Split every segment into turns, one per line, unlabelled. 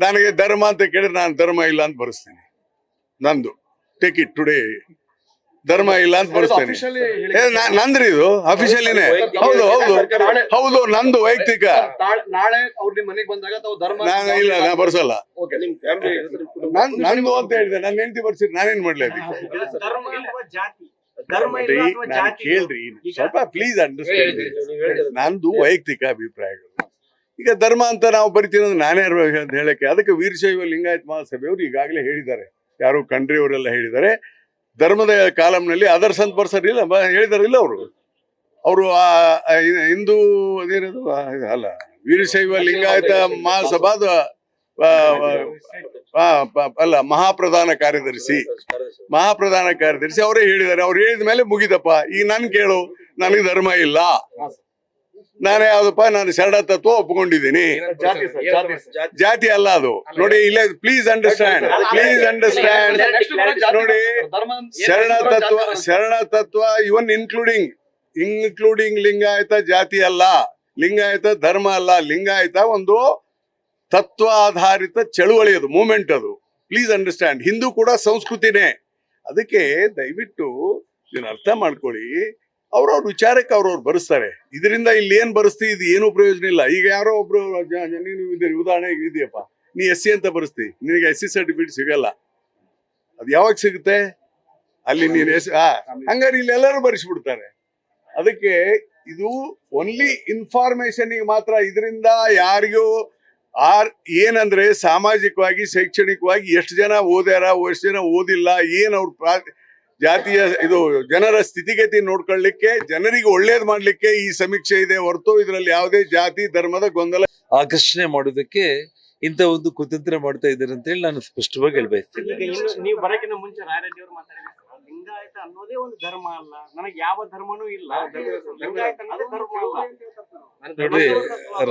ನನಗೆ ಧರ್ಮ ಅಂತ ಕೇಳಿದ್ರೆ ನಾನು ಧರ್ಮ ಇಲ್ಲ ಅಂತ ಬರೆಸ್ತೀನಿ. ನಂದು ಟೇಕ್ ಇಟ್ ಟುಡೇ ಧರ್ಮ ಇಲ್ಲ ಅಂತ ಬರೆಸ್ತೇನೆ. ನಂದ್ರಿ ಇದು ಅಫಿಷಿಯಲಿನೇ. ಹೌದು ಹೌದು ಹೌದು, ನಂದು ವೈಯಕ್ತಿಕ.
ನಾಳೆ ಅವ್ರು ನಿಮ್ ಮನೆಗೆ ಬಂದಾಗ
ನಾನು ಇಲ್ಲ, ನಾ ಬರ್ಸಲ್ಲ. ನಂದು ಅಂತ ಹೇಳಿದೆ, ನನ್ನ ಹೆಂಡತಿ ಬರ್ಸಿದ್ರೆ ನಾನೇನ್ ಮಾಡ್ಲಿ ಅದಕ್ಕೆ? ನಾನು ಕೇಳ್ರಿ ಸ್ವಲ್ಪ ಪ್ಲೀಸ್ ಅಂಡರ್ಸ್ಟ್ಯಾಂಡ್. ನಂದು ವೈಯಕ್ತಿಕ ಅಭಿಪ್ರಾಯಗಳು. ಈಗ ಧರ್ಮ ಅಂತ ನಾವು ಬರಿತೀವಿ ಅಂದ್ರೆ ನಾನೇ ಅಂತ ಹೇಳಕ್ಕೆ, ಅದಕ್ಕೆ ವೀರಶೈವ ಲಿಂಗಾಯತ್ ಮಹಾಸಭೆಯವರು ಈಗಾಗಲೇ ಹೇಳಿದ್ದಾರೆ, ಯಾರು ಖಂಡ್ರೆ ಅವರೆಲ್ಲ ಹೇಳಿದ್ದಾರೆ. ಧರ್ಮದ ಕಾಲಂನಲ್ಲಿ ಅದರ್ಸ್ ಅಂತ ಬರ್ಸರಿಲ್ಲ ಹೇಳಿದಾರಿಲ್ಲ ಅವರು ಹಿಂದೂ ಅದೇನದು ಅಲ್ಲ, ವೀರಶೈವ ಲಿಂಗಾಯತ ಮಹಾಸಭಾದ ಅಲ್ಲ, ಮಹಾಪ್ರಧಾನ ಕಾರ್ಯದರ್ಶಿ ಅವರೇ ಹೇಳಿದ್ದಾರೆ. ಅವ್ರು ಹೇಳಿದ ಮೇಲೆ ಮುಗಿದಪ್ಪ. ಈಗ ನನ್ ಕೇಳು, ನನಗೆ ಧರ್ಮ ಇಲ್ಲ, ನಾನೇ ಯಾವ್ದಪ್ಪ, ನಾನು ಶರಣ ತತ್ವ ಒಪ್ಕೊಂಡಿದ್ದೀನಿ. ಜಾತಿ ಅಲ್ಲ ಅದು. ನೋಡಿ ಇಲ್ಲ, ಪ್ಲೀಸ್ ಅಂಡರ್ಸ್ಟ್ಯಾಂಡ್ ನೋಡಿ, ಶರಣ ತತ್ವ ಇವನ್ ಇನ್ಕ್ಲೂಡಿಂಗ್ ಲಿಂಗಾಯತ ಜಾತಿ ಅಲ್ಲ, ಲಿಂಗಾಯತ ಧರ್ಮ ಅಲ್ಲ. ಲಿಂಗಾಯತ ಒಂದು ತತ್ವ ಆಧಾರಿತ ಚಳುವಳಿ, ಅದು ಮೂವ್ಮೆಂಟ್. ಅದು ಪ್ಲೀಸ್ ಅಂಡರ್ಸ್ಟ್ಯಾಂಡ್. ಹಿಂದೂ ಕೂಡ ಸಂಸ್ಕೃತಿನೇ. ಅದಕ್ಕೆ ದಯವಿಟ್ಟು ಇದನ್ನ ಅರ್ಥ ಮಾಡ್ಕೊಳ್ಳಿ. ಅವ್ರವ್ರ ವಿಚಾರಕ್ಕೆ ಅವ್ರವ್ರು ಬರೆಸ್ತಾರೆ. ಇದರಿಂದ ಇಲ್ಲಿ ಏನ್ ಬರೆಸ್ತಿ, ಇದು ಏನು ಪ್ರಯೋಜನ ಇಲ್ಲ. ಈಗ ಯಾರೋ ಒಬ್ರು ನೀನು ಉದಾಹರಣೆಗೆ ಇದೆಯಪ್ಪ, ನೀ SC ಅಂತ ಬರೆಸ್ತಿ, ನಿನಗೆ SC ಸರ್ಟಿಫಿಕೇಟ್ ಸಿಗಲ್ಲ. ಅದು ಯಾವಾಗ ಸಿಗುತ್ತೆ? ಅಲ್ಲಿ ನೀನು ಹಂಗಾರೆ ಇಲ್ಲಿ ಎಲ್ಲರೂ ಬರೆಸ್ಬಿಡ್ತಾರೆ. ಅದಕ್ಕೆ ಇದು ಓನ್ಲಿ ಇನ್ಫಾರ್ಮೇಶನ್ಗೆ ಮಾತ್ರ. ಇದರಿಂದ ಯಾರಿಗೂ ಏನಂದ್ರೆ ಸಾಮಾಜಿಕವಾಗಿ ಶೈಕ್ಷಣಿಕವಾಗಿ ಎಷ್ಟು ಜನ ಓದ್ಯಾರ, ಎಷ್ಟು ಜನ ಓದಿಲ್ಲ, ಏನ್ ಅವ್ರ ಜಾತಿಯ ಇದು ಜನರ ಸ್ಥಿತಿಗತಿ ನೋಡ್ಕೊಳ್ಳಿಕ್ಕೆ, ಜನರಿಗೆ ಒಳ್ಳೇದ್ ಮಾಡ್ಲಿಕ್ಕೆ ಈ ಸಮೀಕ್ಷೆ ಇದೆ ಹೊರತು ಇದರಲ್ಲಿ ಯಾವುದೇ ಜಾತಿ ಧರ್ಮದ ಗೊಂದಲ
ಆಕರ್ಷಣೆ ಮಾಡೋದಕ್ಕೆ ಇಂತ ಒಂದು ಕುತಂತ್ರ ಮಾಡ್ತಾ ಇದ್ದಾರೆ ಅಂತ ಹೇಳಿ ನಾನು ಸ್ಪಷ್ಟವಾಗಿ ಹೇಳ್ಬಯಸ್ತೀನಿ.
ನೀವು ಬರಕಿನ ಮುಂಚೆ ರಾಯರೆಡ್ಡಿ ಅವರು ಮಾತಾಡಿದ್ರು, ಲಿಂಗಾಯತ ಅನ್ನೋದೇ ಒಂದು ಧರ್ಮ ಅಲ್ಲ, ನನಗೆ ಯಾವ ಧರ್ಮನೂ ಇಲ್ಲ, ಲಿಂಗಾಯತ ಅನ್ನೋದೇ ಧರ್ಮ ಅಲ್ಲ.
ನೋಡ್ರಿ,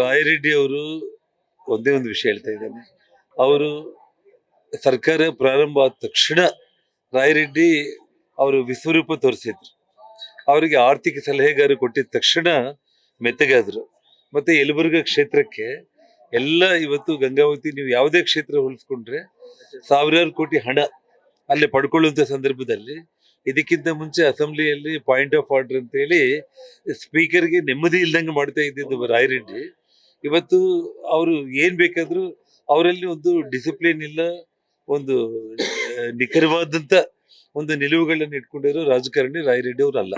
ರಾಯರೆಡ್ಡಿ ಅವರು ಒಂದೇ ಒಂದು ವಿಷಯ ಹೇಳ್ತಾ ಇದ್ದಾನೆ. ಅವರು ಸರ್ಕಾರ ಪ್ರಾರಂಭ ಆದ ತಕ್ಷಣ ರಾಯರೆಡ್ಡಿ ಅವರು ವಿಶ್ವರೂಪ ತೋರಿಸಿದ್ರು. ಅವರಿಗೆ ಆರ್ಥಿಕ ಸಲಹೆಗಾರ ಕೊಟ್ಟಿದ ತಕ್ಷಣ ಮೆತ್ತಗಾದ್ರು. ಮತ್ತೆ ಯಲಬುರ್ಗಾ ಕ್ಷೇತ್ರಕ್ಕೆ ಎಲ್ಲ ಇವತ್ತು ಗಂಗಾವತಿ ನೀವು ಯಾವುದೇ ಕ್ಷೇತ್ರ ಹೋಲಿಸ್ಕೊಂಡ್ರೆ ಸಾವಿರಾರು ಕೋಟಿ ಹಣ ಅಲ್ಲೇ ಪಡ್ಕೊಳ್ಳುವಂಥ ಸಂದರ್ಭದಲ್ಲಿ ಇದಕ್ಕಿಂತ ಮುಂಚೆ ಅಸೆಂಬ್ಲಿಯಲ್ಲಿ ಪಾಯಿಂಟ್ ಆಫ್ ಆರ್ಡರ್ ಅಂತ ಹೇಳಿ ಸ್ಪೀಕರ್ಗೆ ನೆಮ್ಮದಿ ಇಲ್ದಂಗೆ ಮಾಡ್ತಾ ಇದ್ದಿದ್ದು ರಾಯರೆಡ್ಡಿ. ಇವತ್ತು ಅವರು ಏನ್ ಬೇಕಾದ್ರೂ, ಅವರಲ್ಲಿ ಒಂದು ಡಿಸಿಪ್ಲಿನ್ ಇಲ್ಲ, ಒಂದು ನಿಖರವಾದಂತ ಒಂದು ನಿಲುವುಗಳನ್ನ ಇಟ್ಕೊಂಡಿರೋ ರಾಜಕಾರಣಿ ರಾಯರೆಡ್ಡಿ ಅವರು ಅಲ್ಲ.